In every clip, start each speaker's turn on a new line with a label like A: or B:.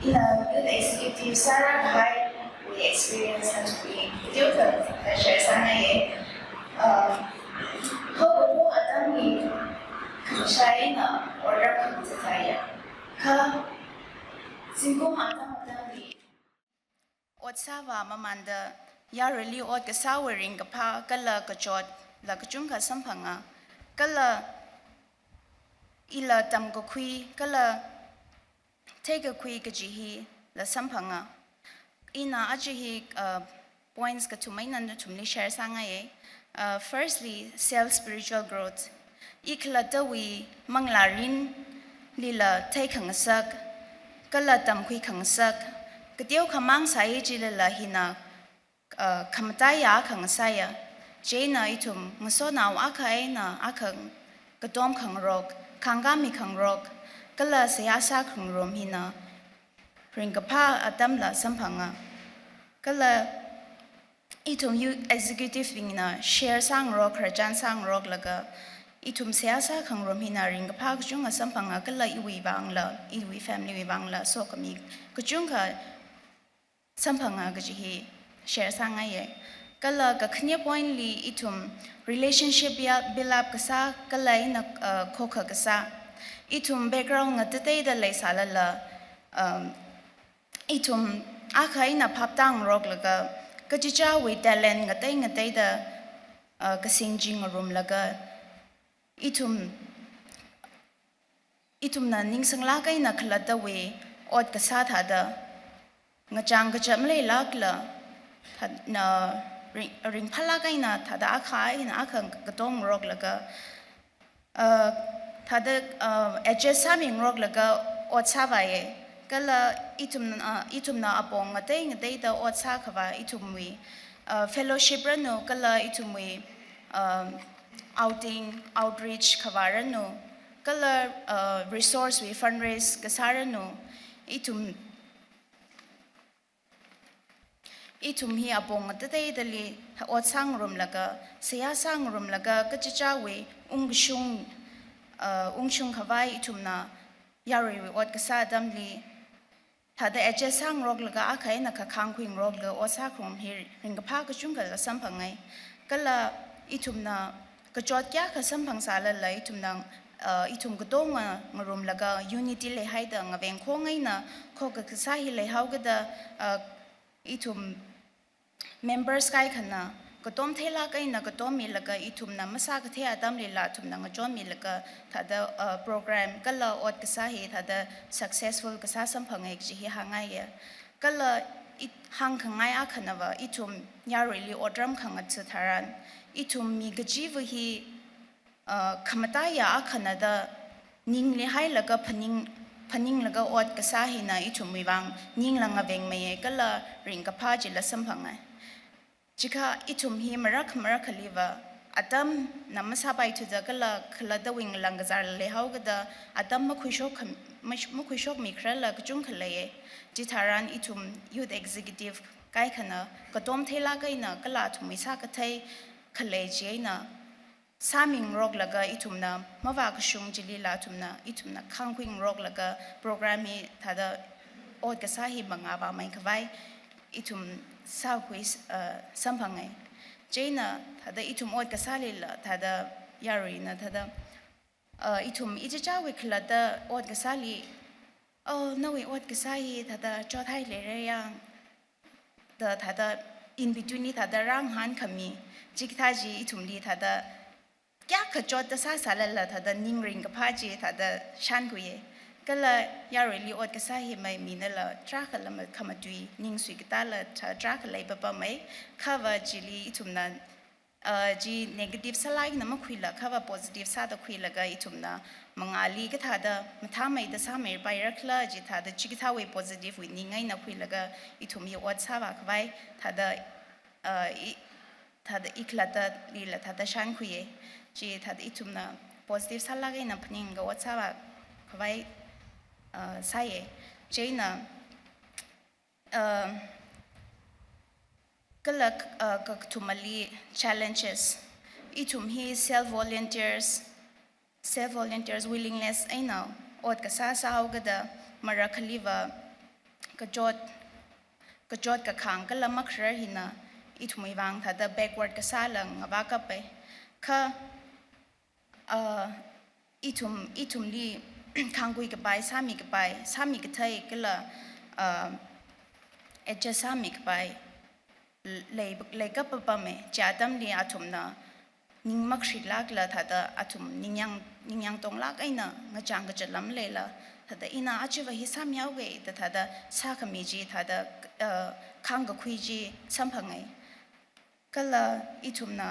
A: In a youth executive Sarah Hai, we experience and we do the share sanaเขาบอกว่าอาจารย์มีใช้นะอร์ดับของใจค่ะสิ่งที่อาจารย์มีอดสาวามามันเดยาเรลีอดก็สาวริงกับพาก็ละก็จอดละก็จุงกับสัมพังอ่ะก็ละอีละตำก็คุยก็ละเทก็คุยก็จีฮีละสัมพังอ่ะอีน่าอาจจะฮีpoints ก็ทุ่มไม่นั่นทุ่มนี้ share สังไงfirstly self spiritual growth อีกละตัววีมังลารินลีละเทขังสักก็ละตำคุยขังสักก็เดียวขมังสายจีละหินะคำตายาขังสายเจน่าอีทุ่มงโซนาวอาคายน่ะอาขังก็ต้มขังรกขังกามีขังรกก็ละเสียสาขังรมหินะริงกับพาอาดัมละสัมพังอ่ะก็ละอีทุ่มยู executive วิงนะ share สร้างรกขจันสร้างรกแล้วก็อีทุ่มเสียสาขังรมหินะริงกับพาก็จุงกับสัมพังอ่ะก็ละอีวิบังละอีวิ family วิบังละโซก็มีก็จุงกับสัมพังอ่ะก็จะฮีshare สร้างไงก็ละก็ขณี point ลีอีทุ่ม relationship build up ก็ซะก็ละอีนักโคขก็ซะอีทุ่ม background ก็เตยๆเลยสาละละอีทุ่มอาคายน่ะพับตั้งรกแล้วก็จะจ้าวิตาเลนก็เตยๆก็สิ่งจริงอารมณ์แล้วก็อีทุ่มนั้นนิ่งสังลากไอ้นักละตะเวอดก็ซาถาดงะจังก็จะไม่เลยลักละถ้าน่ะริงพลากไอ้น่ะถ้าดาขายน่ะอาคังก็ต้องรกแล้วก็ถ้าดadjust สามิงรกแล้วก็อดซาไว้ก็ละอีทุ่มน่ะอปองก็เตยๆอดซาขว่าอีทุ่มวีfellowship ระโนก็ละอีทุ่มวีouting outreach ขว่าระโนก็ละresource วี fundraise ก็สาระโนอีทุ่มฮีอปองก็เตยๆเลยอดสร้างรวมแล้วก็เสียสร้างรวมแล้วก็จะจ้าวีอุ้งชุงขว่าอีทุ่มน่ะยารีวีอดก็สาดำลีถ้าได้เอเจสร้างรกแล้วก็อาใครนักข้างคุยรกแล้วอดสร้างครมฮีริงกับพาก็จุงกับสัมพังไงก็ละอีทุ่มน่ะก็จอดยากับสัมพังสาละเลยอีทุ่มน่ะอีทุ่มก็ต้องงรมแล้วก็ unity เลยให้ดังเวงโค้งไงน่ะโคก็คือสาหิเลยเขาก็ได้อีทุ่ม members ใครขนาดก็ต้องเทล่ากันนะก็ต้องมีแล้วก็อีทุ่มน่ะมาสักเที่ยดำลีละทุ่มน่ะก็จอมีแล้วก็ถ้าได้program ก็ละอดก็สาเหตุถ้าได้ successful ก็สาสัมพังเอกจีฮีหางไงก็ละหางขังไงอาขนาดว่าอีทุ่มยาเรลีอดรำขังอัดสุดทารันอีทุ่มมีกจีวฮีขมตายาอาขนาดนิ่งเลยให้แล้วก็พนิงแล้วก็อดก็สาเหตุนะอีทุ่มมีบางนิ่งลังเวงไม่ก็ละริงกับพาจิละสัมพังไงจิกาอีทุ่มฮีมรักลีว่าอาดัมน้ำมาสบายทุกก็ละขลัดวิ่งลังกซาเลยเขาก็ได้อาดัมมาคุยชกมีครั้งละก็จุงขเลยจิตารันอีทุ่ม youth executive ใกล้ขนาดก็ต้มเทล่าก็อินะก็ละทุ่มไม่สักเทยขเลยจีนะสามิงรกแล้วก็อีทุ่มนะมาว่าก็ชงจิลีละทุ่มนะอีทุ่มนะข้างคุยรกแล้วก็โปรแกรมนี้ถ้าได้อดก็สาเหตุบางอาบาไม่ขวายอีทุ่มสาวคุยสัมพังไงเจน่ะถ้าได้อีทุ่มอดก็สาลีละถ้าได้ยารีนะถ้าได้อีทุ่มอีจะจ้าวิคลาได้อดก็สาลีน่าวิอดก็สาลีถ้าได้จอดให้เลยระยังแต่ถ้าได้ in between นี่ถ้าได้ร่างหันขมีจิกท่าจีอีทุ่มลีถ้าได้แก่ขจอดได้สาละถ้าได้นิ่งริงกับพาจีถ้าได้ชันกุยก็เลยยาเรลีอดก็สาเหตุไม่มีนั่นละทรักละมันขมาดุยนิ่งสุกตาละถ้าทรักเลยแบบไม่ข้าว่าจีลีอีทุ่มนั้นจี negative สลายน้ำมันคุยละข้าว่า positive ซาตะคุยละก็อีทุ่มนั้นมังอาลีก็ถ้าได้มาทำไม่ได้สามีไปรักละจีถ้าได้จิกท่าเว positive วินิ่งไงนักคุยละก็อีทุ่มยอดสาบักไว้ถ้าได้อีกละได้ลีละถ้าได้ชันคุยจีถ้าได้อีทุ่มนั้น positive สลายนับนิ่งก็อดสาบักไว้ใช่เจน่ะก็เลยก็ทุ่มลี challenges อีทุ่มฮี self volunteers willingnessไอ้น่ะอดก็สาวก็ได้มารักลีว่า กระโจดกระขังก็ละมักเรหินะอีถุไม่วางถ้าเด backward ก็ซาลังงบากไปค่ะอีถุมลีขังกุยกับไปสามีกับไปสามีกับไทยก็ละเอเจสามีกับไปเลยก็ปะปะเมจ่าดำลีอาถุมนะนิ่งมักชิดลักละถ้าเดอาถุมนิ่งยังตรงลักไอ้นะงะจังก็จะล้ำเลยละถ้าเดอินาอาชีวะฮิสามยาวเวแต่ถ้าเดสาขมีจีถ้าเดขังก็คุยจีสัมพังไงก็ละอีถุมนะ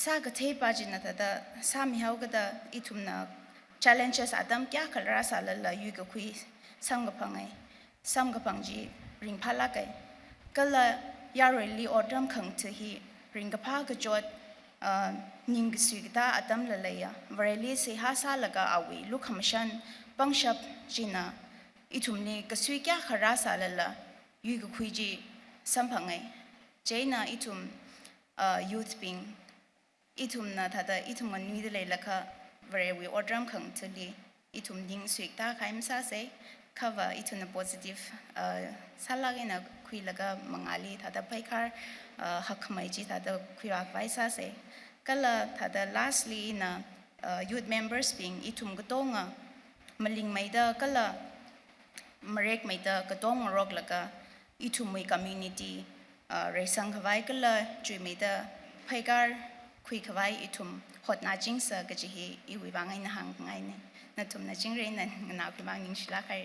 A: สาก็เทปาจินะถ้าเดสามีเฮาก็เดอีถุมนะ challenges อาดัมแก่ขลาสาละยูก็คุยสังกับพังไงสัมกับพังจีริงพาลักไงก็ละยาเรลีออดัมขังเธอฮีริงกับพากระจดนิงสุกตาอาดัมละเลยอะวเรลีเสียหาสาละก็เอาไว้ลูกขมชันปังชับจีน่ะอีถุมนี่ก็สุยแก่ขลาสาละยูก็คุยจีสัมพังไงเจน่ะอีถุมyouth ปิงอีทุมนะถ้าแต่อีทุมมันมีเลยละค่ะวเรวีออดรัมขังทุลีอีทุมยิงสุกตาใครไม่ทราบเซ่ค่ะว่าอีทุมน่ะ positive สาระกันนะคุยละก็มังอาลีถ้าแต่ไปคาร์หักไม่จีถ้าแต่คุยรักไว้ทราบเซ่ก็ละถ้าแต่ lastly นะyouth members ปิงอีทุมก็ต้องมาลิงไม่ได้ก็ละมาเรียกไม่ได้ก็ต้องมารอกละก็อีทุมมี community เรื่องสังขวายก็ละจุยไม่ได้ไปคาร์คุยขวายอีทุมหดนาจิงเสกจะฮีอีวิบางไงนะหังไงเนี่ยนั่นทุมนาจิงเรนนั่นนาคุบางยิงชิลาใคร